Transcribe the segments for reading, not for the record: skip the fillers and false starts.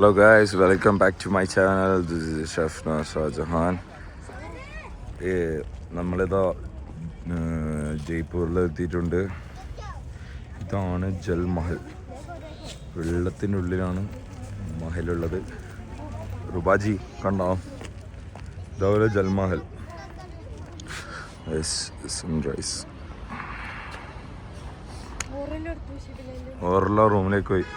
Hello guys, welcome back to my channel. This is Chef Shahjahan. നമ്മളിതാ ജയ്പൂരിൽ എത്തിയിട്ടുണ്ട്. ഇതാണ് ജൽമഹൽ. വെള്ളത്തിനുള്ളിലാണ് മഹലുള്ളത്. റുബാജി കണ്ടോ? ഇതാ ജൽമഹൽ. സൺറൈസ്. ഓറല്ല റൂമിലേക്ക് പോയി.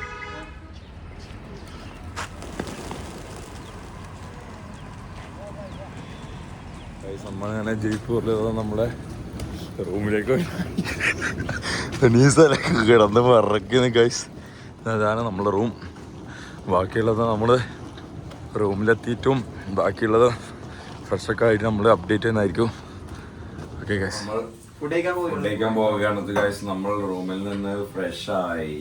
നമ്മളിങ്ങനെ ജയ്പൂരിൽ നമ്മളെ റൂമിലേക്ക് നീസലൊക്കെ കിടന്ന് വിറയ്ക്കുന്നു ഗൈസ്. അതാണ് നമ്മളെ റൂം. ബാക്കിയുള്ളത് നമ്മൾ റൂമിലെത്തിയിട്ടും ബാക്കിയുള്ളത് ഫ്രഷൊക്കെ ആയിട്ട് നമ്മൾ അപ്ഡേറ്റ് ചെയ്യുന്നതായിരിക്കും. ഓക്കെ ഗൈസ്, ഫുഡ് കഴിക്കാൻ പോവുകയാണ് ഗൈസ്. നമ്മൾ റൂമിൽ നിന്ന് ഫ്രഷായി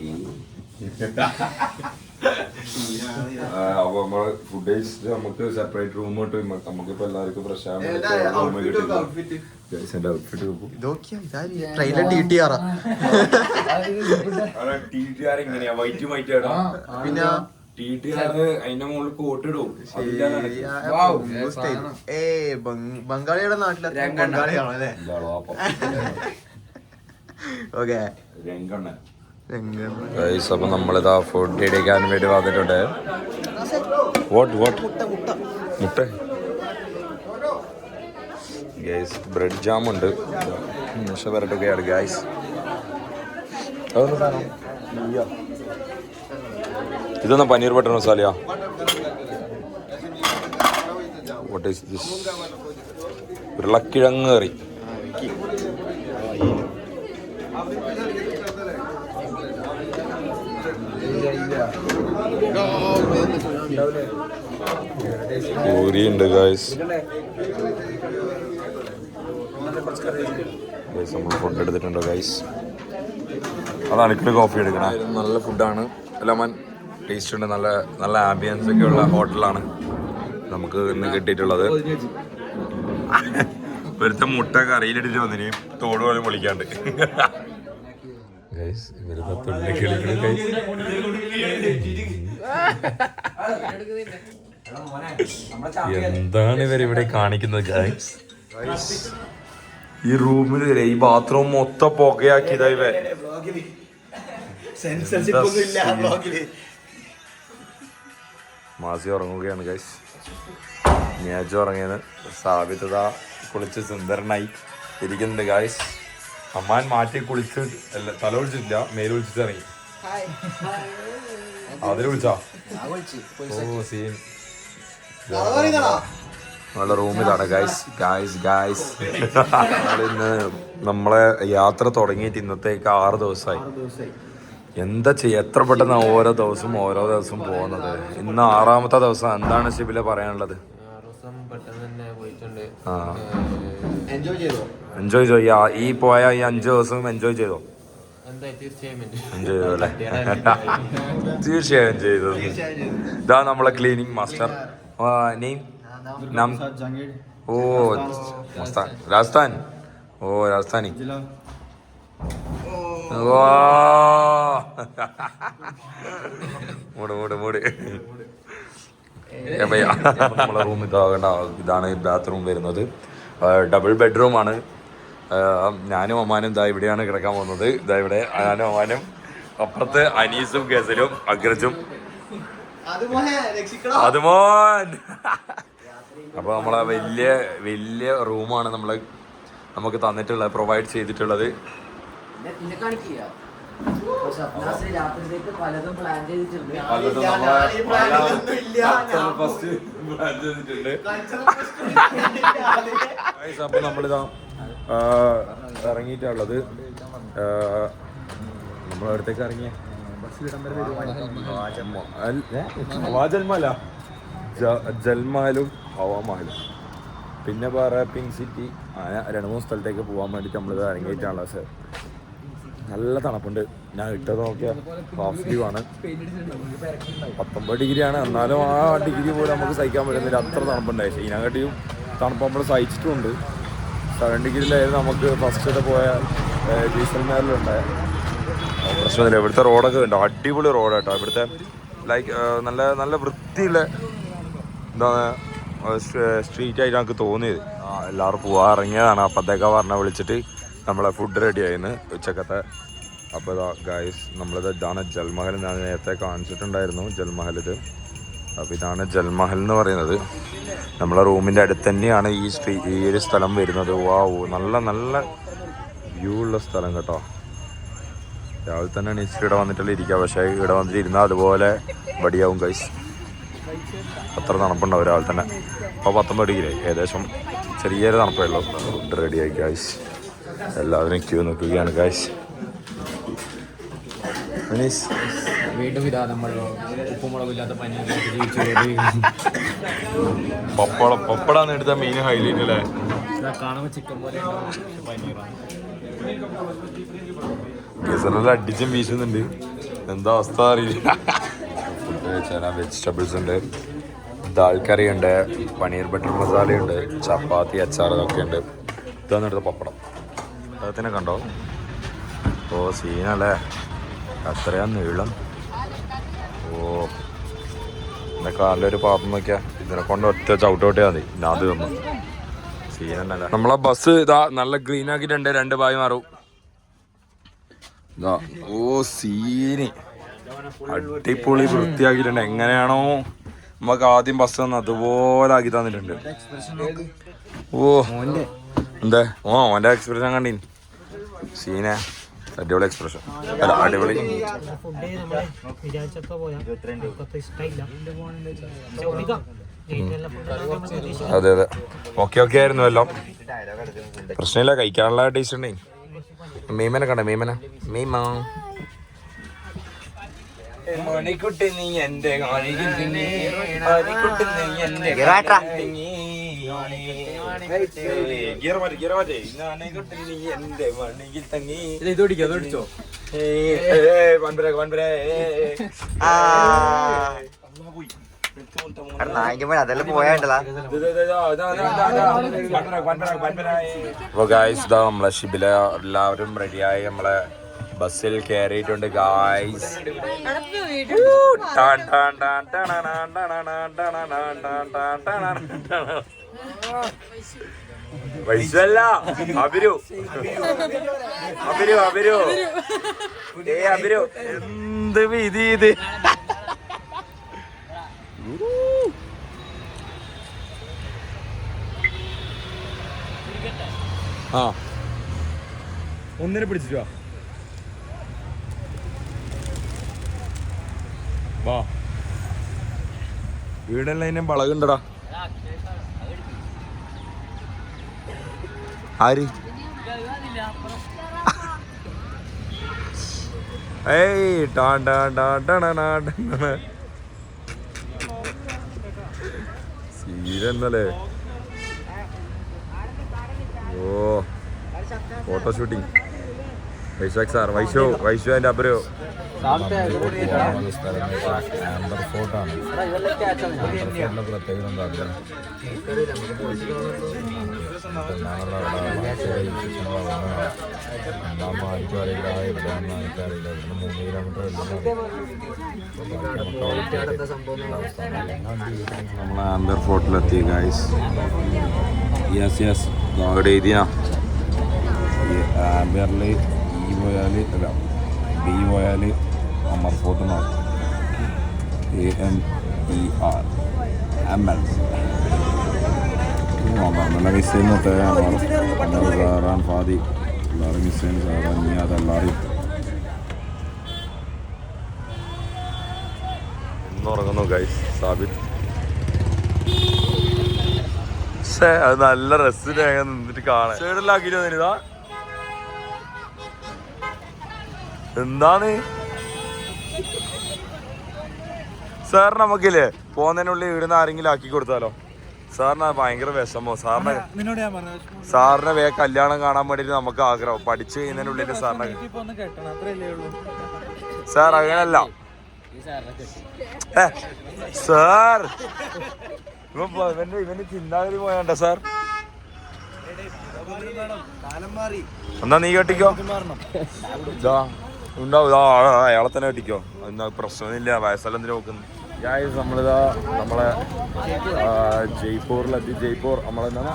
അപ്പൊ നമ്മള് ഫുഡ് കഴിച്ചിട്ട് നമുക്ക് സെപ്പറേറ്റ് റൂം കിട്ടും. നമുക്കിപ്പോ എല്ലാവർക്കും ഫ്രഷ് ആണ്. ഇങ്ങനെയാ വൈറ്റ് വൈറ്റ് ആടാ. പിന്നെ അതിന്റെ മുകളിൽ കോട്ടിടും. ബംഗാളിയുടെ നാട്ടിലെ ബംഗാളിയാണല്ലേ? ഓക്കെ രംഗണ്ണ. അപ്പൊ നമ്മളിതാ ഫുഡ് കഴിക്കാൻ വേണ്ടി വന്നിട്ടുണ്ട്. മുട്ട ഗൈസ്, ബ്രെഡ് ജാം ഉണ്ട്. വരട്ടൊക്കെയാണ് ഗൈസ്. ഇതൊന്നും പനീർ ബട്ടർ മസാലയാ? What is this? ഉരുളക്കിഴങ്ങ് കറി. പൂരി ഉണ്ട് ഗൈസ്. നമ്മൾ ഫുഡ് എടുത്തിട്ടുണ്ടോ ഗൈസ്? അതാണ് ഇക്കടെ കോഫി എടുക്കണേ. നല്ല ഫുഡാണ്. ലെമൺ ടേസ്റ്റ് ഉണ്ട്. നല്ല നല്ല ആംബിയൻസ് ഒക്കെ ഉള്ള ഹോട്ടലാണ് നമുക്ക് ഇന്ന് കിട്ടിയിട്ടുള്ളത്. ഒരുത്ത മുട്ട കറിയിലിട്ടിട്ട് വന്നിന് തോട് പോലും പൊളിക്കാണ്ട്. എന്താണ് ഇവരിവിടെ കാണിക്കുന്നത് ഗൈസ്? ഈ റൂമിൽ ഈ ബാത്റൂം മൊത്തം പുകയാക്കിയതാ ഇവ. മാസി ഉറങ്ങുകയാണ് ഗൈസ്. ഞാച്ചു ഉറങ്ങിയത്. സാബിത കുളിച്ച് സുന്ദരനായി ഇരിക്കുന്നുണ്ട് ഗൈസ്. അമ്മാൻ മാറ്റി കുളിച്ച് തല ഒഴിച്ചിട്ടില്ല, മേല് ഒഴിച്ചിട്ട് ഇറങ്ങി. അതിൽ വിളിച്ചാ? ഓ സീൻ. നമ്മളെ റൂമിലാണ് ഗൈസ്. ഇന്ന് നമ്മളെ യാത്ര തുടങ്ങിയിട്ട് ഇന്നത്തേക്ക് 6 ദിവസമായി. എന്താ ചെയ്യുക, എത്ര പെട്ടെന്ന് ഓരോ ദിവസവും പോകുന്നത്. ഇന്ന് 6ാമത്തെ ദിവസം. എന്താണ് ഷിബില പറയാനുള്ളത്? എൻജോയ് ചെയ്തോ? ഈ പോയ ഈ 5 ദിവസം എൻജോയ് ചെയ്തോ? എൻജോയ് ചെയ്തോ അല്ലേ? തീർച്ചയായും ചെയ്തു. ഇതാ നമ്മളെ ക്ലീനിങ് മാസ്റ്റർ. ഓ രാജസ്ഥാൻ. ഓ രാജസ്ഥാനി. മൂട് നമ്മളെ റൂം ഇതാണ് ബാത്റൂം വരുന്നത്. ഡബിൾ ബെഡ്റൂം ആണ്. ഞാനും അമ്മാനും ഇതാ ഇവിടെയാണ് കിടക്കാൻ പോകുന്നത്. ഇതാ ഇവിടെ ഞാനും അമ്മാനും, അപ്പുറത്ത് അനീസും ഗസലും അഗ്രജും. അതുമോൻ. അപ്പൊ നമ്മളെ വലിയ റൂമാണ് നമുക്ക് തന്നിട്ടുള്ളത്, പ്രൊവൈഡ് ചെയ്തിട്ടുള്ളത്. അപ്പൊ നമ്മളിതാ ഇറങ്ങിയിട്ടുള്ളത്. നമ്മളടുത്തേക്ക് ഇറങ്ങിയ ജൽമഹലും ഹവാമഹലും പിന്നെ വേറെ പിങ്ക് സിറ്റി, അങ്ങനെ 2-3 സ്ഥലത്തേക്ക് പോകാൻ വേണ്ടിയിട്ട് നമ്മളിത് ഇറങ്ങിയിട്ടാണല്ലോ സർ. നല്ല തണുപ്പുണ്ട്. ഞാൻ ഇട്ടത് നോക്കിയാൽ ഹാഫ് സ്ലീവ് ആണ്. 19 ഡിഗ്രിയാണ്. എന്നാലും ആ ഡിഗ്രി പോലും നമുക്ക് സഹിക്കാൻ പറ്റുന്നില്ല. അത്ര തണുപ്പുണ്ടായി. ഇതിനെക്കാട്ടിയും തണുപ്പ് നമ്മൾ സഹിച്ചിട്ടുമുണ്ട്. 7 ഡിഗ്രിയിലായിരുന്നു നമുക്ക് ഫസ്റ്റ് പോയ ജയ്സൽമേറിലുണ്ടായ. പ്രശ്നമില്ല. ഇവിടുത്തെ റോഡൊക്കെ ഉണ്ടോ? അടിപൊളി റോഡാട്ടോ. ഇവിടുത്തെ ലൈക്ക് നല്ല നല്ല വൃത്തിയുള്ള എന്താണ് സ്ട്രീറ്റ് ആയിട്ട് നമുക്ക് തോന്നിയത്. എല്ലാവരും പോവാൻ ഇറങ്ങിയതാണ്. അപ്പോഴത്തേക്കാ പറഞ്ഞ വിളിച്ചിട്ട് നമ്മളെ ഫുഡ് റെഡി ആയിരുന്നു ഉച്ചക്കത്തെ. അപ്പോൾ ഇതാ ഗൈസ് ഇതാണ് ജൽമഹൽ. ഞാൻ നേരത്തെ കാണിച്ചിട്ടുണ്ടായിരുന്നു ജൽമഹൽ ഇത്. അപ്പോൾ ഇതാണ് ജൽമഹൽ എന്ന് പറയുന്നത്. നമ്മളെ റൂമിൻ്റെ അടുത്ത് തന്നെയാണ് ഈ ഒരു സ്ഥലം വരുന്നത്. വാവ്, നല്ല നല്ല വ്യൂ ഉള്ള സ്ഥലം കേട്ടോ. രാവിലെ തന്നെ എണീച്ചിട്ട് ഇവിടെ വന്നിട്ടുള്ള ഇരിക്കുക. പക്ഷേ ഇവിടെ വന്നിട്ട് ഇരുന്നാൽ അതുപോലെ വടിയാവും ഗൈസ്. അത്ര തണുപ്പുണ്ടാവും രാവിലെ തന്നെ. അപ്പോൾ 19 ഡിഗ്രി ഏകദേശം, ചെറിയൊരു തണുപ്പേ ഉള്ളൂ. ഫുഡ് റെഡിയായി ഗൈസ്. എല്ലാവരും ക്യൂ നിൽക്കുകയാണ് ഗൈസ്. വീണ്ടും ഇതാ നമ്മൾ ഉപ്പുമുളകില്ലാത്ത പപ്പടാന്ന് എടുത്ത മെയിൻ ഹൈലൈറ്റ് അല്ലേ. കാണുമ്പോൾ ചിക്കൻ പോലെ ഗസറെല്ലാം അടിച്ചും വീശുന്നുണ്ട്. എന്താ അവസ്ഥ അറിയില്ല. ഫുഡ് വെജിറ്റബിൾസ് ഉണ്ട്, ദാൽ കറി ഉണ്ട്, പനീർ ബട്ടർ മസാലയുണ്ട്, ചപ്പാത്തി, അച്ചാർ ഇതൊക്കെ ഉണ്ട്. ഇതാണ് എടുത്ത പപ്പടം. അതിനെ കണ്ടോ? ഓ സീനല്ലേ, അത്രയാ നീളം. ഓ എൻ്റെ കാലിലൊരു പാത്രം നോക്കിയാൽ ഇതിനെ കൊണ്ട് ഒറ്റ ചവിട്ടോട്ടിയാൽ മതി. ഞാൻ അത് തന്നു. സീനല്ലേ. നമ്മളെ ബസ് ഇതാ നല്ല ഗ്രീൻ ആക്കിയിട്ടുണ്ട്. 2 ബായി മാറും. ഇതാ ഓ സീന് അടിപൊളി വൃത്തിയാക്കിയിട്ടുണ്ട്. എങ്ങനെയാണോ നമുക്ക് ആദ്യം ബസ് തന്നു അതുപോലെ ആക്കി തന്നിട്ടുണ്ട്. ഓ എന്താ ഓൻ്റെ എക്സ്പ്രഷൻ കണ്ടീൻ. സീന അടിപൊളി എക്സ്പ്രഷൻ. അല്ല അടിപൊളി. അതെ അതെ, ഓക്കെ ആയിരുന്നു എല്ലാം. പ്രശ്നമില്ല, കഴിക്കാനുള്ള ടേസ്റ്റ് ഉണ്ടേ. മീമനെ കണ്ടേ? മീമന മീമ മണിക്കുട്ടി നീ എന്റെ അതെല്ലാം പോയാണ്ടല്ല. അപ്പോൾ ഗായ്സ് ഇതാ നമ്മളെ ഷിബില എല്ലാവരും റെഡിയായി നമ്മളെ ബസ്സിൽ കയറിയിട്ടുണ്ട് ഗായ്സ്. വൈശല്ല അബിരു അബിരു അബിരു അബിരു എന്ത് വിധി ഇത്. ആ ഒന്നിനെ പിടിച്ചിട്ട് വാ. വീടെല്ലാം അതിനെ വളകുണ്ടടാ. ആര്? ഏയ് സീരന്നല്ലേ. ഓ photo shooting. Vaishakh sir, Vaishu അതിൻ്റെ അപ്പുറോ. ആംബർ ഫോർട്ടാണ്. ആംബർ ഫോർട്ടിൻ്റെ പ്രത്യേകത എന്താ? എനിക്കറിയില്ല, എവിടെയാണെന്ന് എനിക്കറിയില്ല. ഇവിടുന്ന് 3 കിലോമീറ്റർ നമ്മൾ ആംബർ ഫോർട്ടിലെത്തി ഗൈസ്. യെസ് അവിടെ എഴുതിയാ ആംബറിൽ ഇ പോയാൽ അല്ല ബി പോയാൽ അമർ ഫോർട്ട് എന്നാണ്. AMER ML. നല്ല മിസ് ചെയ്യുന്നത്തെ സാറാൻ ഫാദി എല്ലാവരും മിസ് ചെയ്യുന്ന സാറാൻ നീ അതെല്ലാവരും ഇന്നുറങ്ങുന്നു ഗൈസ്. സാബിത്ത് അത് നല്ല രസത്തിന് നിന്നിട്ട് കാണാൻ. സൈഡിലാക്കിട്ട് വന്നിരുതാ എന്താണ് സാർ? നമുക്കില്ലേ പോകുന്നതിനുള്ളിൽ ഇവിടുന്ന് ആരെങ്കിലും ആക്കി കൊടുത്താലോ? സാറിന് ഭയങ്കര വിഷമോ? സാറിനെ വേഗം കല്യാണം കാണാൻ വേണ്ടിട്ട് നമുക്ക് ആഗ്രഹം. പഠിച്ചു കഴിയുന്നതിനുള്ളിൽ സാറിനെ. സാർ അങ്ങനല്ല സാർ. ഇവന് ചിന്താഗതി പോയണ്ട സാർ. എന്നാ നീ കെട്ടിക്കോ. ഉണ്ടാവും. അയാളെ തന്നെ വെട്ടിക്കോ, എന്നാ പ്രശ്നമൊന്നുമില്ല, വയസ്സെല്ലാം എന്തിനു നോക്കുന്നു. നമ്മളിതാ നമ്മളെ ജയ്പൂരിലെത്തി. ജയ്പൂർ നമ്മളെന്താണ്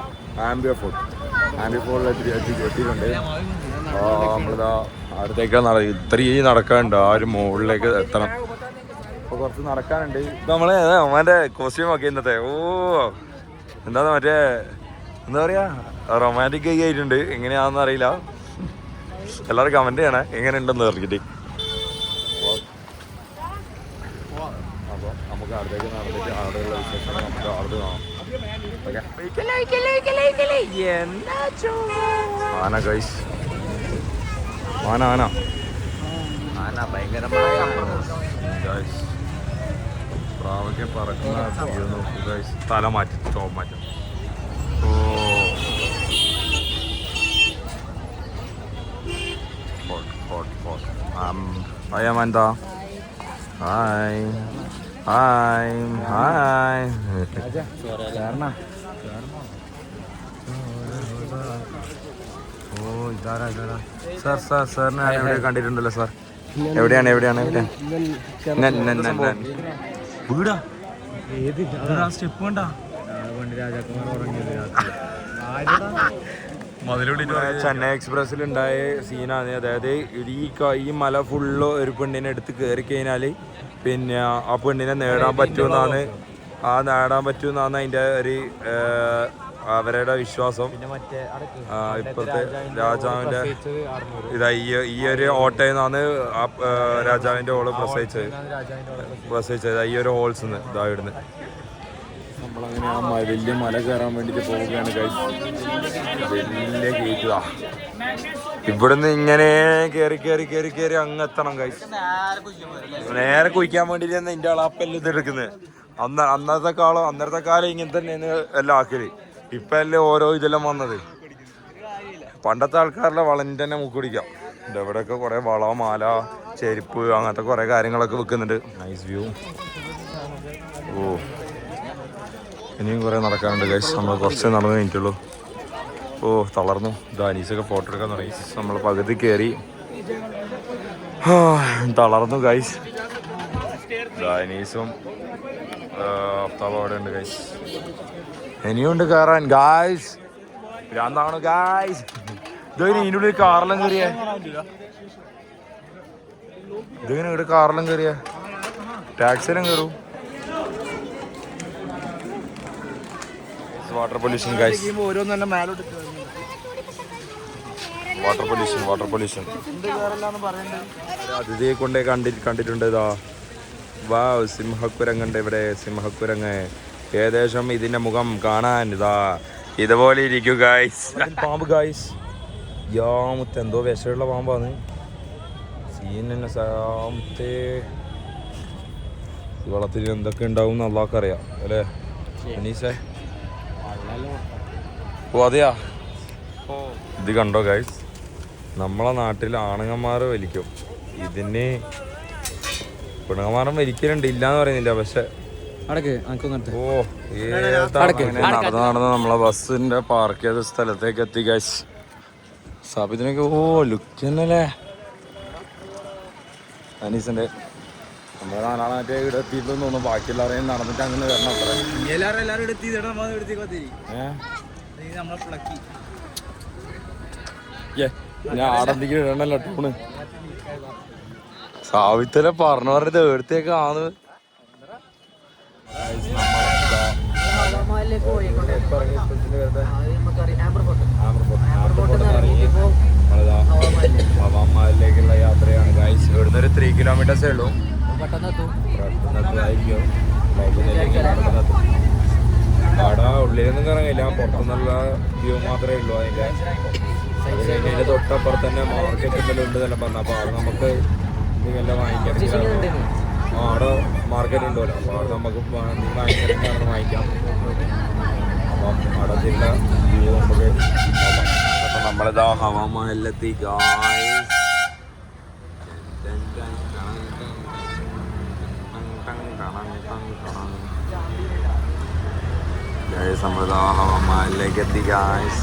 ആംബിയ ഫോർട്ടിലെത്തി എത്തിയിട്ടുണ്ട്. നമ്മളിതാ അടുത്തേക്കാണ് ഇത്രയും നടക്കാനുണ്ട്, ആ ഒരു മുകളിലേക്ക് എത്തണം. അപ്പോൾ കുറച്ച് നടക്കാനുണ്ട്. ഇത് നമ്മളെ അവൻ്റെ കോസ്റ്റ്യൂം ഒക്കെ ഇന്നത്തെ എന്താ മറ്റേ എന്താ പറയുക റൊമാൻറ്റിക് ഒക്കെ ആയിട്ടുണ്ട്. എങ്ങനെയാണെന്ന് അറിയില്ല, എല്ലാവരും കമൻറ്റ് ചെയ്യണേ എങ്ങനെയുണ്ടെന്ന് പറഞ്ഞിട്ട്. അപ്പോൾ നമുക്ക് അടുത്തേക്ക് നടന്നിട്ട് അവിടെയുള്ള വിശേഷങ്ങൾ നമുക്ക് അവിടെ കാണാം. ആന ഗൈസ്, ആന ഭയങ്കരമായ ഗൈസ്, പ്രാവൊക്കെ പറക്കുന്ന നോക്കൂ ഗൈസ്. തല മാറ്റി സ്റ്റോപ്പ് മാറ്റും. Hi Amanda. Hi. ഇതാരാ സാറിനെ എവിടെ കണ്ടിട്ടുണ്ടല്ലോ സാർ? എവിടെയാണ് വീടാ? സ്റ്റെപ്പ് വേണ്ട ചെന്നൈ എക്സ്പ്രസ്സിലുണ്ടായ സീനാണ്. അതായത് ഈ മല ഫുള്ള് ഒരു പെണ്ണിനെ എടുത്ത് കയറി കഴിഞ്ഞാൽ പിന്നെ ആ പെണ്ണിനെ നേടാൻ പറ്റുമെന്നാണ് അതിൻ്റെ ഒരു അവരുടെ വിശ്വാസം. ഇപ്പോഴത്തെ രാജാവിൻ്റെ ഇതാ ഈ ഒരു ഓട്ടയിൽ നിന്നാണ് ആ രാജാവിൻ്റെ ഓള് പ്രസവിച്ചത്. ഈ ഒരു ഹോൾസ് നിന്ന് ഇതാ ഇവിടുന്ന് നമ്മളങ്ങനെ ആ വലിയ മല കയറാൻ വേണ്ടിയിട്ട് പോവുകയാണ് ഗൈസ്. വലിയ ഗേറ്റാ. ഇവിടുന്ന് ഇങ്ങനെ കയറി അങ്ങ് എത്തണം ഗൈസ്. നേരെ കുഴിക്കാൻ വേണ്ടിയിട്ട് എൻ്റെ ആളാപ്പെല്ലാം ഇതെടുക്കുന്നത്. അന്നത്തെ കാലം ഇങ്ങനെ തന്നെയാണ് എല്ലാം ആക്കല്. ഇപ്പം അല്ലേ ഓരോ ഇതെല്ലാം വന്നത്. പണ്ടത്തെ ആൾക്കാരുടെ വളൻ്റെ തന്നെ മുക്ക് പിടിക്കാം. ഇവിടെയൊക്കെ കുറേ വള, മാല, ചെരുപ്പ് അങ്ങനത്തെ കുറേ കാര്യങ്ങളൊക്കെ വെക്കുന്നുണ്ട്. Nice view. ഇനിയും കുറേ നടക്കാനുണ്ട് ഗൈസ്. നമ്മൾ കുറച്ച് നടന്നു കഴിഞ്ഞിട്ടുള്ളൂ. തളർന്നു. അനീസൊക്കെ ഫോട്ടോ എടുക്കാൻ തുടങ്ങി. നമ്മൾ പകുതി കയറി തളർന്നു ഗൈസ്. അനീസും അഫ്താബും അവിടെ ഉണ്ട് ഗൈസ്. ഇനിയുണ്ട് കയറാൻ ഗായ്സ്. ഭ്രാന്താണ് ഗായ്സ്. ഇതിനുള്ളിൽ കാറെല്ലാം കയറിയേ. ഇതിങ്ങനെ ഇവിടെ കാറെല്ലാം കയറിയേ. ടാക്സിയിലും കയറും. Water pollution guys. Water pollution അതിഥിയെ കൊണ്ടേ കണ്ടിട്ടുണ്ട്. ഇതാ സിംഹക്കുരങ്ങുണ്ട് ഇവിടെ. സിംഹക്കുരങ്ങ് ഏകദേശം ഇതിന്റെ മുഖം കാണാൻ ഇതുപോലെ ഇരിക്കും ഗൈസ്. പാമ്പ് ഗൈസ്. യാമത്തെ എന്തോ വിഷമുള്ള പാമ്പാണ്. സീൻ തന്നെ സാമത്തെ. വെള്ളത്തിൽ എന്തൊക്കെ ഉണ്ടാവും അള്ളാഹ്ക്ക് അറിയാം അല്ലേ അനീസേ? അതെയാ. ഇത് കണ്ടോ ഗൈസ്, നമ്മളെ നാട്ടിൽ ആണുങ്ങന്മാർ വലിക്കും. ഇതിന് പെണ്ണുങ്ങന്മാരും വലിക്കലുണ്ട്, ഇല്ലാന്ന് പറയുന്നില്ല. പക്ഷെ നടന്ന് നമ്മളെ ബസ്സിന്റെ പാർക്ക് ചെയ്ത സ്ഥലത്തേക്ക് എത്തി ഗൈസ്. സാബിതിനൊക്കെ ലുക്ക് തന്നെയല്ലേ അനീസിന്റെ. നമ്മളെ നാലാമത്തെ ഇവിടെ എത്തിയിട്ടെന്ന് തോന്നുന്നു. ബാക്കിയുള്ളവരെയും നടന്നിട്ട് അങ്ങനെ വരണം. ഞാൻ ആടന്തിക്ക് ഇടണല്ലോ ടൂണ്. സാവിത്തല പറഞ്ഞു പറഞ്ഞത് എടുത്തേക്ക് ആണ്. ഹവാമാലിലേക്കുള്ള യാത്രയാണ് ഗൈസ്. ഇവിടുന്ന് ഒരു 3 കിലോമീറ്റേഴ്സേ ഉള്ളൂ. അവിടെ ഉള്ളിലൊന്നും കറങ്ങില്ല, പുറത്തുനിന്നുള്ള വ്യൂ മാത്രമേ ഉള്ളൂ. അതിൻ്റെ തൊട്ടപ്പുറത്ത് തന്നെ മാർക്കറ്റ് എന്തെങ്കിലും ഉണ്ട് തന്നെ പറഞ്ഞു. അപ്പോൾ അവിടെ നമുക്ക് എന്തെങ്കിലും വാങ്ങിക്കാം. അവിടെ മാർക്കറ്റ് ഉണ്ടല്ലോ, അപ്പോൾ അവിടെ നമുക്ക് വാങ്ങിക്കണമെങ്കിൽ അവിടെ വാങ്ങിക്കാം. അപ്പം അടച്ചില്ല വ്യൂ നമുക്ക്. അപ്പം നമ്മളിതാ ഹവാമഹലിലെത്തി ഗായ്സ്. നമ്മളിതാ ഹവാമഹലിലേക്ക് എത്തി ഗായ്സ്.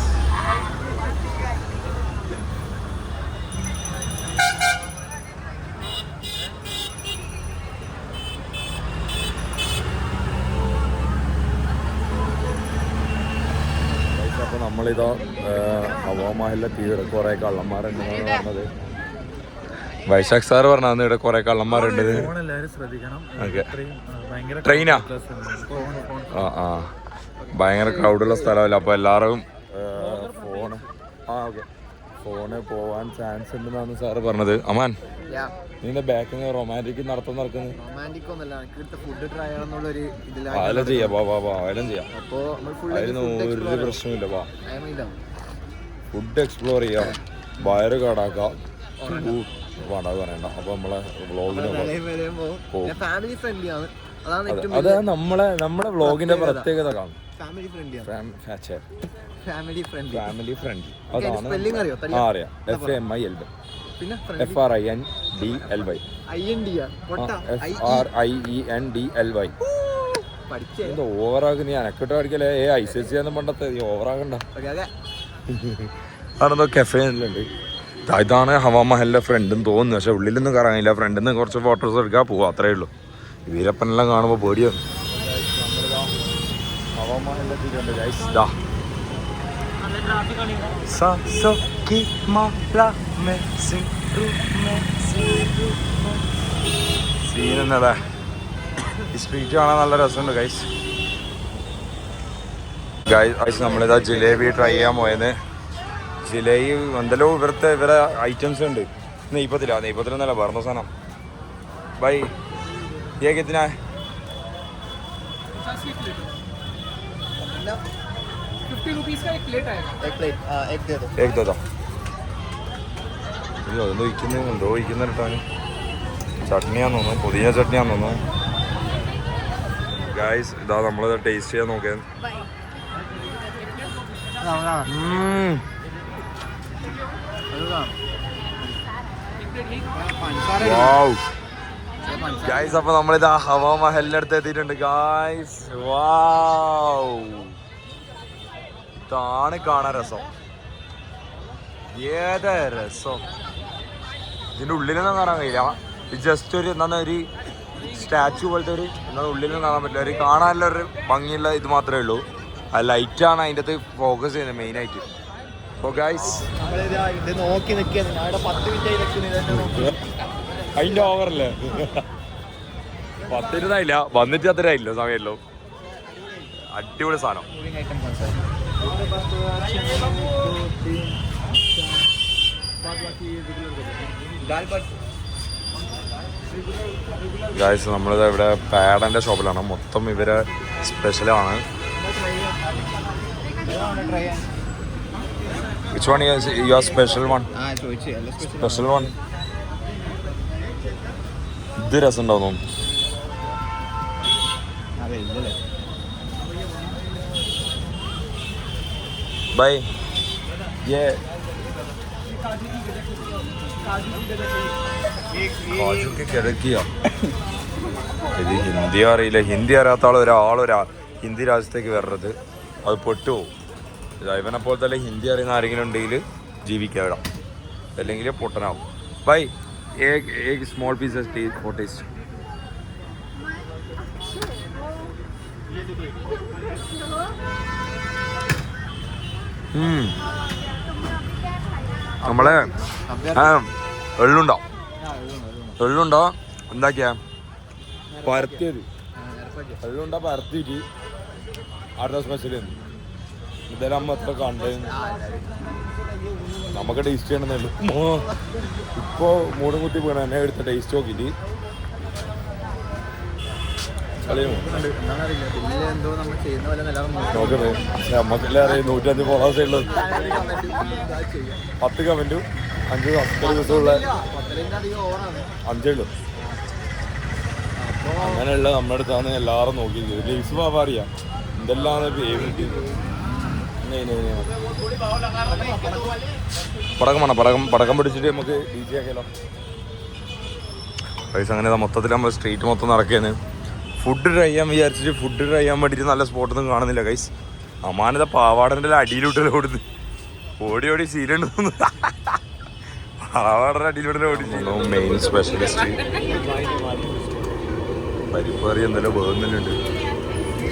നമ്മളിതാ ഹവാമഹലിലെ തീരെ കുറേ കള്ളന്മാരുണ്ടെന്നാണ് പറഞ്ഞത്. വൈശാഖ് സാറ് പറഞ്ഞാൽ ഇവിടെ കുറെ കള്ളന്മാരുണ്ട്. ട്രെയിനാ ആ ഭയങ്കര ക്രൗഡുള്ള സ്ഥലമല്ല, അപ്പൊ എല്ലാവരും ഫോണ് പോവാൻ ചാൻസ് ഉണ്ടെന്നാണ് സാറ് പറഞ്ഞത്. അമാൻ നീ ബാക്കിൽ നിന്ന് റൊമാൻറ്റിക് നടക്കുന്നത് അതെല്ലാം ചെയ്യാം. അതെല്ലാം ചെയ്യാം, അതിന് ഒരു പ്രശ്നമില്ല. ഫുഡ് എക്സ്പ്ലോർ ചെയ്യാം, വയറ് കടാക്കാം, വേണ്ട പറയണ്ട. അപ്പൊ നമ്മളെ വ്ളോഗിന് അതാ നമ്മളെ വ്ളോഗിന്റെ പ്രത്യേകത കാണും. ഫാമിലി ഫ്രണ്ട്ലി അതാണ്. അറിയാം. FAMILY FRIENDLY എന്താ ഓവറാക്ക്? നീ അനക്കിട്ട് പഠിക്കലേ ICSE ഒന്നും പണ്ടത്തെ നീ ഓവറാക്കണ്ട. അതെന്തോ കഫേലുണ്ട്. ഇതാണ് ഹവാമഹലിലെ ഫ്രണ്ടെന്ന് തോന്നുന്നു, പക്ഷെ ഉള്ളിലൊന്നും കറങ്ങില്ല. ഫ്രണ്ടിൽ നിന്ന് കുറച്ച് ഫോട്ടോസ് എടുക്കാൻ പോവാ, അത്രേ ഉള്ളൂ. വീരപ്പനെല്ലാം കാണുമ്പോൾ പേടിയാണ്. സീനല്ലേ ഈ സ്ട്രീറ്റ് കാണാൻ നല്ല രസമുണ്ട് ഗൈസ്. നമ്മളിതാ ജിലേബി ട്രൈ ചെയ്യാൻ പോയത്. ജിലേബി എന്തെല്ലോ ഇവരെ ഐറ്റംസ് ഉണ്ട്. നെയ്പത്തിലൊന്നല്ല പറഞ്ഞ സാധനം. ബൈ ये कितना है? 50 रुपीस का एक प्लेट आएगा. एक दे दो. एक दे दो. അതൊന്നും എന്തോ ഇരിക്കുന്നിട്ടാണ്. ചട്നിയാന്ന് തോന്നുന്നു, പുതിയ ചട്നിയാന്ന് തോന്നുന്നു. ഗായ്സ് ഇതാ നമ്മളിത് ടേസ്റ്റ് ചെയ്യാൻ നോക്കിയത്. ഗായ്സ് അപ്പൊ നമ്മളിതാ ഹവാമഹലിന്റെ അടുത്ത് എത്തിയിട്ടുണ്ട് ഗായ്സ്. വാവ്, ഇതാണ് കാണാൻ രസം. ഏതാ രസം! ഇതിന്റെ ഉള്ളിലൊന്നും കാണാൻ കഴിയില്ല. ജസ്റ്റ് ഒരു എന്താ ഒരു സ്റ്റാച്ചു പോലത്തെ ഒരു എന്താ ഉള്ളിലൊന്നും കാണാൻ പറ്റില്ല. ഒരു കാണാനുള്ള ഒരു ഭംഗിയുള്ള ഇത് മാത്രമേ ഉള്ളൂ. ആ ലൈറ്റാണ് അതിൻ്റെ അകത്ത് ഫോക്കസ് ചെയ്യുന്നത് മെയിനായിട്ട്. ഓ ഗായ്സ് അതിന്റെ ഓവറല്ലേ 10 ഇരുന്നായില്ല, വന്നിട്ട് അത്ര ആയില്ലോ സമയമല്ലോ. അടിപൊളി സാധനം. ഗായ്സ് നമ്മളിത് ഇവിടെ പാഡന്റെ ഷോപ്പിലാണ്. മൊത്തം ഇവരെ സ്പെഷ്യലാണ്. Which one is your special one? Special one. ഇത് രസം ഉണ്ടാവും. ബൈ കിഴക്കിയ ഇത് ഹിന്ദി അറിയില്ല. ഹിന്ദി അറിയാത്ത ഒരാളൊരാ ഹിന്ദി രാജ്യത്തേക്ക് വരരുത്, അത് പൊട്ടുപോകും. ഇവനെ പോലെ തന്നെ ഹിന്ദി അറിയുന്ന ആരെങ്കിലും ഉണ്ടെങ്കിൽ ജീവിക്കാം ഇടാം, അല്ലെങ്കിൽ പൊട്ടനാവും. ബൈ एक स्मॉल पीस फॉर टेस्ट. നമ്മളെ എള്ളുണ്ടോ എന്താക്കിയാ പരത്തിയത്. എള്ളുണ്ടോ പരത്തിയിട്ട് അടുത്ത സ്പെഷ്യൽ ഇതെല്ലാം അമ്മ എത്ര കണ്ടു നമുക്ക് ടേസ്റ്റ് ചെയ്യണമെന്നല്ലോ. ഇപ്പോൾ മൂടും കുത്തി വീണ എന്നെ എടുത്ത ടേസ്റ്റ് നോക്കിയിട്ട് നോക്കണേ. നമുക്കെല്ലാം അറിയാം 105 ഫോളോവേഴ്സ് ഉള്ളത്, 10 കമൻറ്റും 5 സബ്സ്ക്രൈബ് ദിവസമുള്ള 5 ഉള്ളൂ. അങ്ങനെയുള്ള നമ്മുടെ അടുത്താണ് എല്ലാവരും നോക്കിയത്. ലീസ് ബാബ അറിയാം എന്തെല്ലാം പടക്കം പിടിച്ചിട്ട് നമുക്ക് DJ ആക്കിയാലോ. പൈസ അങ്ങനെ മൊത്തത്തിൽ നമ്മൾ സ്ട്രീറ്റ് മൊത്തം നടക്കുകയാണ്. ഫുഡ് ട്രൈ ചെയ്യാൻ വിചാരിച്ചിട്ട് ഫുഡ് ട്രൈ ചെയ്യാൻ വേണ്ടിയിട്ട് നല്ല സ്പോട്ടൊന്നും കാണുന്നില്ല ഗൈസ്. അമാനത പാവാടൻ്റെ അടിയിലോട്ടല്ലോ ഓടുന്നു. ഓടി സീലുണ്ട്. പാവാടൻ്റെ അടിയിലോട്ടല്ലോ ഓടി. മെയിൻ സ്പെഷ്യലിസ്റ്റ് പരിപ്പറി എന്തെല്ലാം വേകുന്നുണ്ട്.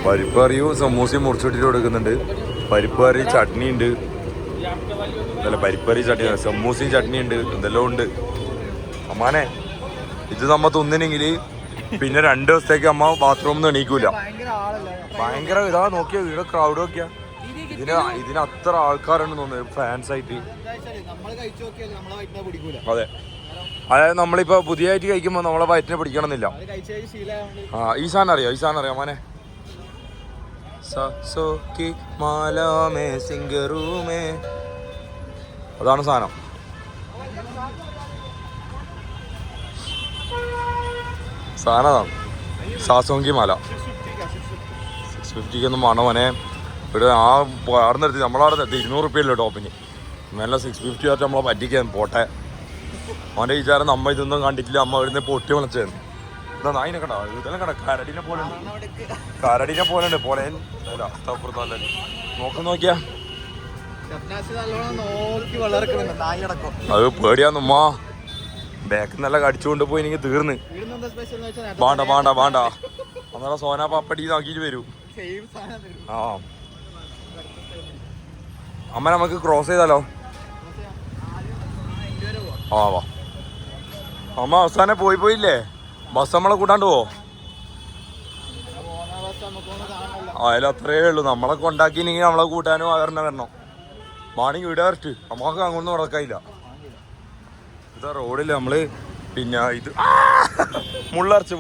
പരിപ്പറിയും സമൂസയും മുറിച്ചിട്ടിട്ട് കൊടുക്കുന്നുണ്ട്. പരിപ്പ് കറി ചട്നി ഉണ്ട്, അതല്ല പരിപ്പ് കറി ചട്നി, സമൂസയും ചട്നി ഉണ്ട്, എന്തെല്ലാം ഉണ്ട്. അമ്മാനെ ഇത് നമ്മ തിന്നിനെങ്കിൽ പിന്നെ 2 ദിവസത്തേക്ക് അമ്മ ബാത്റൂമിൽ നിന്ന് എണീക്കൂല. ഭയങ്കര ഇതാ നോക്കിയാ ഇവിടെ ക്രൗഡ് നോക്കിയാ, ഇതിന് അത്ര ആൾക്കാരാണ് തോന്നുന്നത് ഫാൻസ് ആയിട്ട്. അതെ, അതായത് നമ്മളിപ്പോ പുതിയതായിട്ട് കഴിക്കുമ്പോ നമ്മളെ വയറ്റിനെ പിടിക്കണമെന്നില്ല. ആ ഈ സാധനം അറിയോ? മോനെ അതാണ് സാധനം. സാധനം സാസോങ്കി മാല 650 വേണം മോനെ. ഇവിടെ ആ അവിടെ നിർത്തി നമ്മളവിടെ നിർത്തി 200 റുപ്യല്ലോ ടോപ്പിന്. മേലെ 650 ആയിട്ട് നമ്മളെ പറ്റിക്കാൻ പോട്ടെ. അവൻ്റെ വിചാരം നമ്മ ഇതൊന്നും കണ്ടിട്ടില്ല, അമ്മ ഇവിടുന്ന് പൊട്ടി വിളിച്ചത്. എന്താ നായിനെ കണ്ട ഇതെല്ലാം കണ്ട കരടിനെ പോലെ ഉണ്ട്, പോലെ നോക്കിയാ അത് പേടിയാന്നുമ്മ. ബാക്ക് നല്ല കടിച്ചുകൊണ്ട് പോയി എനിക്ക് തീർന്ന്. വേണ്ട അന്നേരം സോനാ പപ്പടി നോക്കിയിട്ട് വരൂ. ആ അമ്മ നമുക്ക് ക്രോസ് ചെയ്താലോ? ആ വാ അമ്മ. അവസാനം പോയില്ലേ ബസ് നമ്മളെ കൂട്ടാണ്ട് പോ. അതിലത്രേ ഉള്ളൂ. നമ്മളെ കൊണ്ടാക്കിനെങ്കിൽ നമ്മളെ കൂട്ടാനും വരണം. മാണിക്ക് ഇവിടെ വരട്ട് നമുക്ക് അങ്ങോട്ടൊന്നും നടക്കാനില്ല. ഇതാ റോഡില്ല നമ്മള്. പിന്നെ ഇത് മുള്ളർച്ച്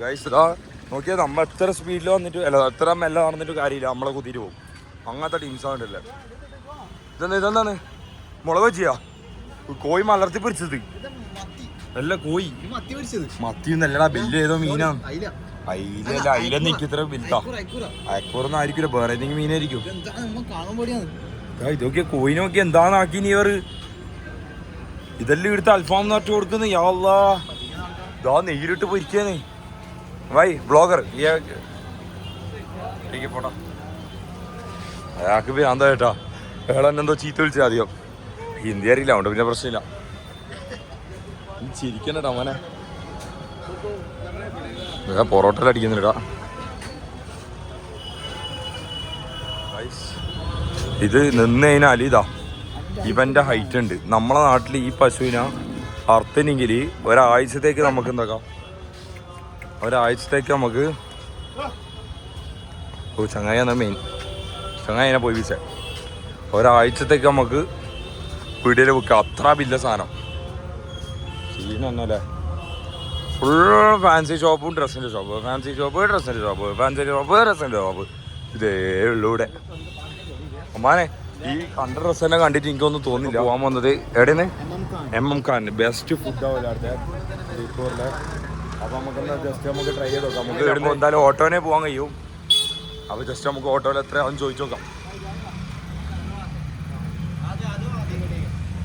ഗൈസ് ഇതാ നോക്കിയാൽ നമ്മ എത്ര സ്പീഡിൽ വന്നിട്ട് അല്ല എത്ര മെല്ലെ നടന്നിട്ട് കാര്യമില്ല, നമ്മളെ കുത്തിയിട്ട് പോകും. അങ്ങനത്തെ ടീംസാണ്ടല്ലേ. ഇതെന്താണ് മുളക് വെച്ചിയാ? കോഴി മലർത്തി പൊരിച്ചത് അല്ല, കോഴി മത്തി നല്ലടാ. ബില്ല് ചെയ്തോ മീനാണ്? അയില നിക്ക് ഇത്ര ബില്ലാ. അയക്കൂറൊന്നും ആയിരിക്കില്ല, വേറെ ഏതെങ്കിലും മീനായിരിക്കും. ഇതൊക്കെ കോഴി നോക്കി എന്താന്നാക്കി നീ വേറ് ഇതെല്ലാം എടുത്ത് അൽഫാം നട്ട് കൊടുക്കുന്നു. യാല്ലാ ഇതാ നെയ്യിലിട്ട് പൊരിക്കാനേ. വൈ ബ്ലോഗർ പോട്ടാ. അയാൾക്ക് ഭ്രാന്താ കേട്ടാ. അയാളെന്നെന്തോ ചീത്ത വിളിച്ചാൽ അധികം. ഹിന്ദി അറിയില്ല, അതുകൊണ്ട് പിന്നെ പ്രശ്നമില്ല. ചിരിക്കണടാ മോനെ. പൊറോട്ടയിൽ അടിക്കുന്നില്ലടാ. ഇത് നിന്ന് കഴിഞ്ഞാൽ ഇതാ ഇവൻ്റെ ഹൈറ്റ് ഉണ്ട്. നമ്മളെ നാട്ടിൽ ഈ പശുവിനെ അറുത്തനെങ്കിൽ ഒരാഴ്ചത്തേക്ക് നമുക്ക് എന്താക്കാം, നമുക്ക് ചങ്ങായിയാണ് മെയിൻ. ചങ്ങായിനെ പോയി വീശ ഒരാഴ്ചത്തേക്ക് നമുക്ക് വീടിൽ വെക്കാം. അത്ര വലിയ സാധനം ചെയ്യുന്നല്ലേ. ഫുൾ ഫാൻസി ഷോപ്പും ഡ്രസ്സിൻ്റെ ഷോപ്പ്, ഇതേ ഉള്ളൂ ഇവിടെ. അമ്മാനെ ഈ കണ്ട ഡ്രസ്സ് തന്നെ കണ്ടിട്ട് എനിക്കൊന്നും തോന്നില്ല. പോകാൻ വന്നത് എവിടെയാണ്? MM ഖാൻ ബെസ്റ്റ് ഫുഡ് ആവില്ല ജയ്പൂരിലെ. അപ്പോൾ നമുക്കെന്താ ജസ്റ്റ് നമുക്ക് ട്രൈ ചെയ്ത് നോക്കാം. നമുക്ക് ഇവിടെ എന്തായാലും ഓട്ടോനെ പോകാൻ കഴിയും. അപ്പോൾ ജസ്റ്റ് നമുക്ക് ഓട്ടോയിൽ എത്രയാണെന്ന് ചോദിച്ചു നോക്കാം.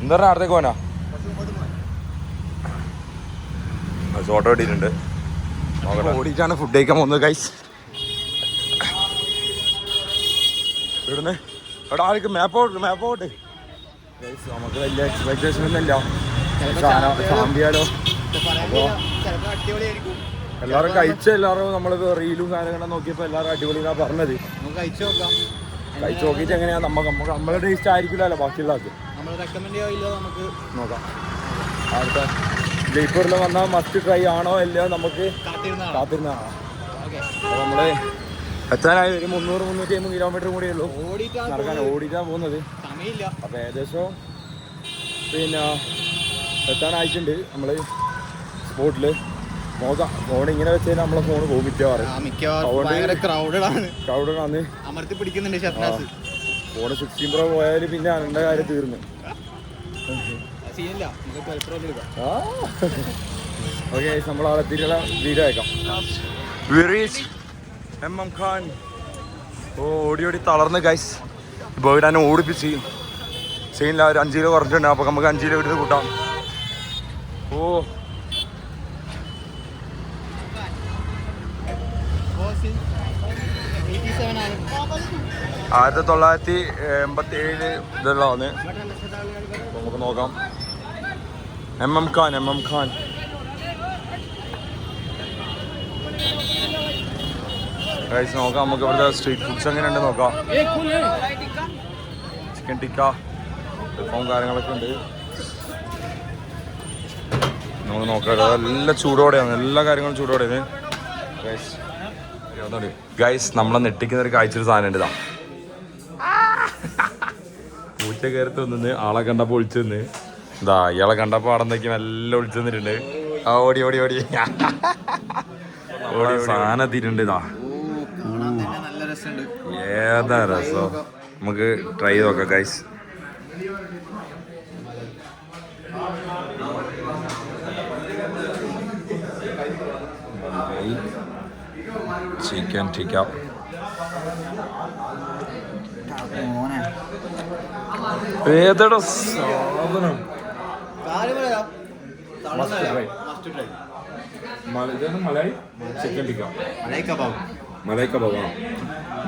എന്താ പറഞ്ഞാൽ അടുത്തേക്ക് പോനാ? ഓട്ടോ ഇട്ടിട്ടുണ്ട്. ഓടിയിട്ടാണ് ഫുഡ് കഴിക്കാൻ പോകുന്നത് ഗൈസ്. ഇവിടുന്ന് എടാ ആർക്ക് മാപ്പോട്ട് ഗൈസ്. നമുക്ക് വലിയ എക്സ്പെക്ടേഷൻ ഒന്നുമില്ല. സാമ്പിയാലോ എല്ലാവരും എല്ലാവരും നമ്മൾ റീലും കാര്യങ്ങളും നോക്കിയപ്പോൾ എല്ലാവരും അടിപൊളി എന്നാ പറഞ്ഞത്. കഴിച്ചു നോക്കിയിട്ട് എങ്ങനെയാ നമ്മളെ ടേസ്റ്റ് ആയിരിക്കില്ലല്ലോ ബാക്കിയുള്ളവർക്ക്. നോക്കാം. അടുത്ത ജയ്പൂരിൽ വന്നാൽ മസ്റ്റ് ട്രൈ ആണോ അല്ലയോ നമുക്ക് കാത്തിരുന്നാണോ? അപ്പോൾ നമ്മൾ എത്താനായി ഒരു 300-350 കിലോമീറ്റർ കൂടിയേ ഉള്ളൂ നടക്കാൻ. ഓടിക്കാൻ പോകുന്നത്. അപ്പോൾ ഏകദേശം പിന്നെ എത്താനായിട്ടുണ്ട് നമ്മൾ സ്പോട്ടിൽ. നോക്കാം. ഫോൺ ഇങ്ങനെ വെച്ച് കഴിഞ്ഞാൽ നമ്മളെ ഫോൺ പോകും മിക്കവാറും. ക്രൗഡാണ് ഫോൺ 16 Pro പോയാൽ പിന്നെ അതിൻ്റെ കാര്യം തീർന്നു. ഓക്കെ നമ്മൾ അകത്തിരിയുള്ള വീഡിയോ അയക്കാം. MM ഖാൻ ഓടി തളർന്ന് ഗൈസ്. ഇപ്പോൾ ഇവിടെ ഓടിപ്പിച്ച് സീനില്ല. ഒരു 5 കിലോ കുറഞ്ഞിട്ടുണ്ട്. അപ്പോൾ നമുക്ക് 5 കിലോ എടുത്ത് കൂട്ടാം. ഓ 1987 ഇതുള്ളതാണ്. നമുക്ക് നോക്കാം. MM ഖാൻ ഗൈസ് നോക്കാം നമുക്ക് ഇവിടുത്തെ സ്ട്രീറ്റ് ഫുഡ്സ് എങ്ങനെയുണ്ട് നോക്കാം. ചിക്കൻ ടിക്ക അൽഫാം കാര്യങ്ങളൊക്കെ ഉണ്ട്. നമുക്ക് നോക്കാം. എല്ലാം ചൂടോടെയാണ്, എല്ലാ കാര്യങ്ങളും ചൂടോടെയാണ് ഗൈസ്. നമ്മളെ നെട്ടിക്കുന്ന ഒരു കാഴ്ച സാധനം ഉണ്ട്. ഇതാ പൂച്ച കയറത്ത് വന്നിന്ന് ആളെ കണ്ടപ്പോൾ ഒളിച്ചു നിന്ന്. എന്താ ഇയാളെ കണ്ടപ്പോൾ അവിടെ നിന്നേക്കും എല്ലാം ഒളിച്ചു തന്നിട്ടുണ്ട്. ആ ഓടി ഓടി ഓടി ഓടി സാധനം എത്തിയിട്ടുണ്ട്. ഇതാ ഏതാ രസം. നമുക്ക് ട്രൈ ചെയ്ത് നോക്കാം ഗൈസ്. ചിക്കൻ ടിക്ക ഏതാ സാധനം. Malai chicken tikka malai kebab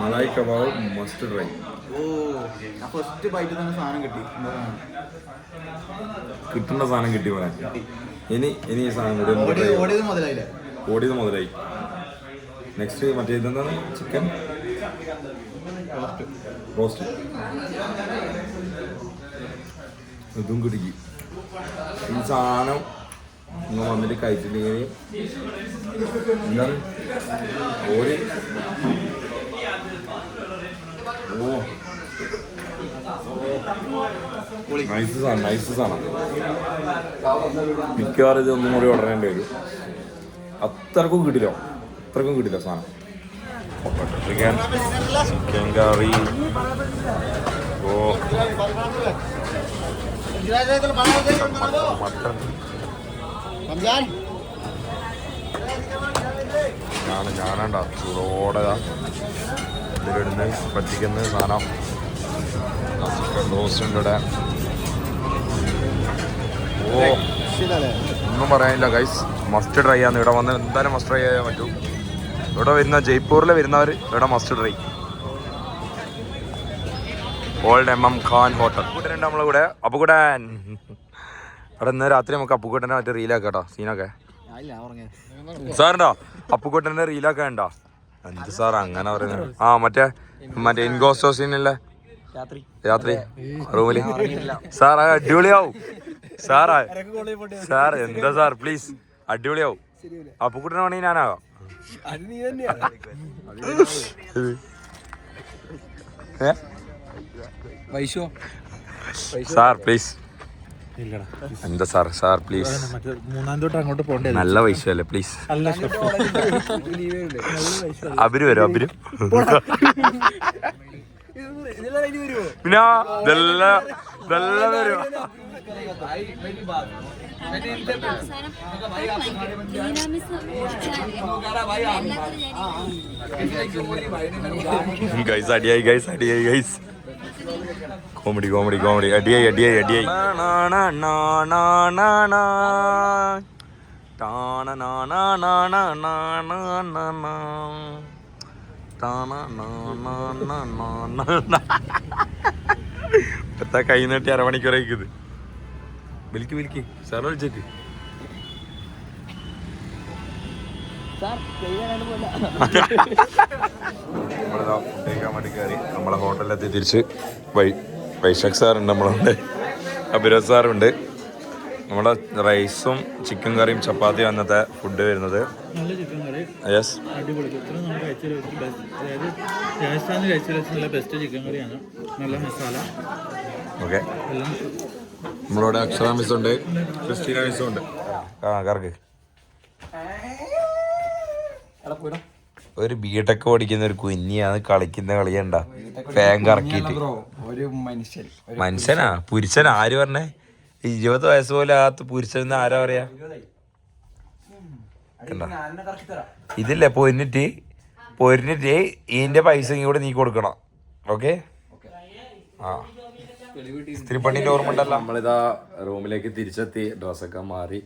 malai kebab must try. കിട്ടുന്ന സാധനം കിട്ടി പോലെ. ഇനി ഈ സാധനം കൂടി ഓടിയത് മുതലായി. നെക്സ്റ്റ് മറ്റേ ഇതെന്താണ് ചിക്കൻ റോസ്റ്റ്. ഇതും കിടക്കി. ഈ സാധനം ഇന്ന് വന്നിട്ട് കഴിച്ചിട്ടുണ്ടെങ്കിൽ എന്താണ് ഓടി നൈസ് സാധനം. മിക്കവാറും ഇത് ഒന്നും കൂടി ഓർഡർ ചെയ്യേണ്ടി വരും. അത്രക്കും കിട്ടില്ല സാധനം. ചിക്കൻ കറി. മട്ടൺ ഞാനണ്ട ചൂടോടെ ഇതിലിടുന്ന് പറ്റിക്കുന്ന സാധനം. ചിക്കൻ റോസ്റ്റ് ഉണ്ട് ഇവിടെ. ഒന്നും പറയാനില്ല ഗൈസ്. മസ്റ്റ് ട്രൈ ആണ്. ഇവിടെ വന്ന് എന്തായാലും മസ്റ്റ് ട്രൈ ചെയ്യാൻ പറ്റും. ഇവിടെ വരുന്ന ജയ്പൂരിൽ വരുന്നവർ ഇവിടെ must try. Old MM Khan hotel. അപ്പുക്കുട്ടനുണ്ട് നമ്മളെ കൂടെ. അപ്പുക്കുട്ടൻ അവിടെ ഇന്ന് രാത്രി നമുക്ക് അപ്പുക്കുട്ടനെ മറ്റേ റീലാക്കാം കേട്ടോ. സീനൊക്കെ സാറുണ്ടോ? അപ്പുക്കുട്ടൻ്റെ റീലാക്കാൻ ഉണ്ടോ? എന്ത് സാർ അങ്ങനെ പറയുന്നത്? ആ മറ്റേ ഇൻഗോസ്റ്റോ സീനല്ലേ രാത്രി റൂമില്. സാർ അടിപൊളിയാവും സാർ എന്താ സാർ പ്ലീസ് അടിപൊളിയാവും. അപ്പുക്കുട്ടനെ വേണമെങ്കിൽ ഞാനാകാം. Sir please. എന്താ സാർ പ്ലീസ്. നല്ല വൈശല്ലേ പ്ലീസ്. അബിര് വരും പിന്നെ ഇതെല്ലാം വരും. ഗൈസ് അടിയായി ഗൈസ്. കോമഡി അടിയായി. എത്താ കൈ നീട്ടി അരമണിക്കൂറായിക്കുന്നത്. വിളിക്ക് സാറ് വിളിച്ചേക്ക്. നമ്മളിതാ ഫുഡ് വേണ്ടി കയറി നമ്മളെ ഹോട്ടലിലെത്തി തിരിച്ച്. വൈശാഖ് സാറുണ്ട് നമ്മളുണ്ട്, അഭിരാജ് സാറുണ്ട്. നമ്മുടെ റൈസും ചിക്കൻ കറിയും ചപ്പാത്തിയും അന്നത്തെ ഫുഡ് വരുന്നത്. Yes, okay. നമ്മളിവിടെ അക്ഷര മിസ്സുണ്ട്, ക്രിസ്റ്റീന മിസ്സുണ്ട്. കറക്ക് ഒരു ബിടെക് പഠിക്കുന്ന ഒരു കുഞ്ഞിയാണ് കളിക്കുന്ന കളിയണ്ട. ഫാൻ കറക്കിട്ട് മനുഷ്യനാ പുരുഷൻ. ആര് പറഞ്ഞേ 20 വയസ്സ് പോലെ ആകത്ത് പുരുഷൻ ആരാ പറയാ? ഇതില്ലേ പൊന്നിട്ട് ഇതിന്റെ പൈസ കൂടെ നീ കൊടുക്കണം. ഓക്കെ. ആ ഇസ്തിരിപ്പണ്ണിന്റെ ഓർമ്മ ഉണ്ടല്ലോ. നമ്മളിതാ റൂമിലേക്ക് തിരിച്ചെത്തി, ഡ്രസ്സൊക്കെ മാറി,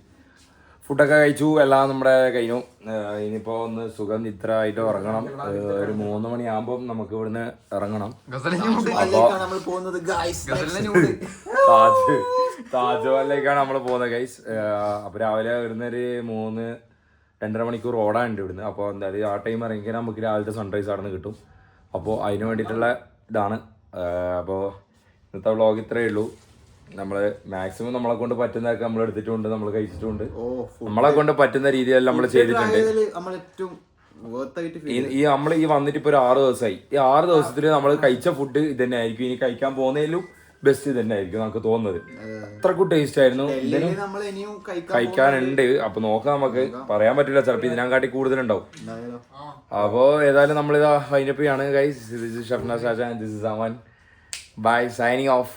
ഫുഡൊക്കെ കഴിച്ചു, എല്ലാം നമ്മുടെ കഴിഞ്ഞു. ഇനിയിപ്പോ ഒന്ന് സുഖം നിദ്ര ആയിട്ട് ഉറങ്ങണം. ഒരു 3 മണിയാകുമ്പോൾ നമുക്ക് ഇവിടുന്ന് ഇറങ്ങണം. താജ്മഹലിലേക്കാണ് നമ്മൾ പോകുന്നത് ഗൈസ്. അപ്പൊ രാവിലെ വരുന്നൊരു 2.5 മണിക്കൂർ ഓടാനുണ്ട് ഇവിടുന്ന്. അപ്പോൾ എന്തായാലും ആ ടൈം ഇറങ്ങിക്കാൻ നമുക്ക് രാവിലത്തെ സൺറൈസ് അവിടെ നിന്ന് കിട്ടും. അപ്പോൾ അതിന് വേണ്ടിയിട്ടുള്ള ഇതാണ്. അപ്പോൾ ഇന്നത്തെ വ്ളോഗ് ഇത്രയേ ഉള്ളൂ. നമ്മൾ മാക്സിമം നമ്മളെ കൊണ്ട് പറ്റുന്നതൊക്കെ നമ്മൾ എടുത്തിട്ടുണ്ട്, നമ്മൾ കഴിച്ചിട്ടുണ്ട്. നമ്മളെ കൊണ്ട് പറ്റുന്ന രീതിയിൽ നമ്മൾ ചെയ്തിട്ടുണ്ട്. ഈ നമ്മൾ ഈ വന്നിട്ട് ഇപ്പോൾ ഒരു 6 ദിവസമായി. ഈ 6 ദിവസത്തിൽ നമ്മൾ കഴിച്ച ഫുഡ് ഇത് തന്നെ ആയിരിക്കും. ഇനി കഴിക്കാൻ പോകുന്നതിലും ബെസ്റ്റ് ഇത് തന്നെ ആയിരിക്കും നമുക്ക് തോന്നുന്നത്. അത്രക്കും ടേസ്റ്റ് ആയിരുന്നു. കഴിക്കാനുണ്ട്. അപ്പൊ നോക്കാം, നമുക്ക് പറയാൻ പറ്റില്ല, ചിലപ്പോൾ ഇതിനെക്കാട്ടി കൂടുതലുണ്ടാവും. അപ്പോൾ ഏതായാലും നമ്മളിതാ ഫൈനപ്പ് ചെയ്യാണ് guys. This is Shafnas Raja, this is Aman. Bye, signing of.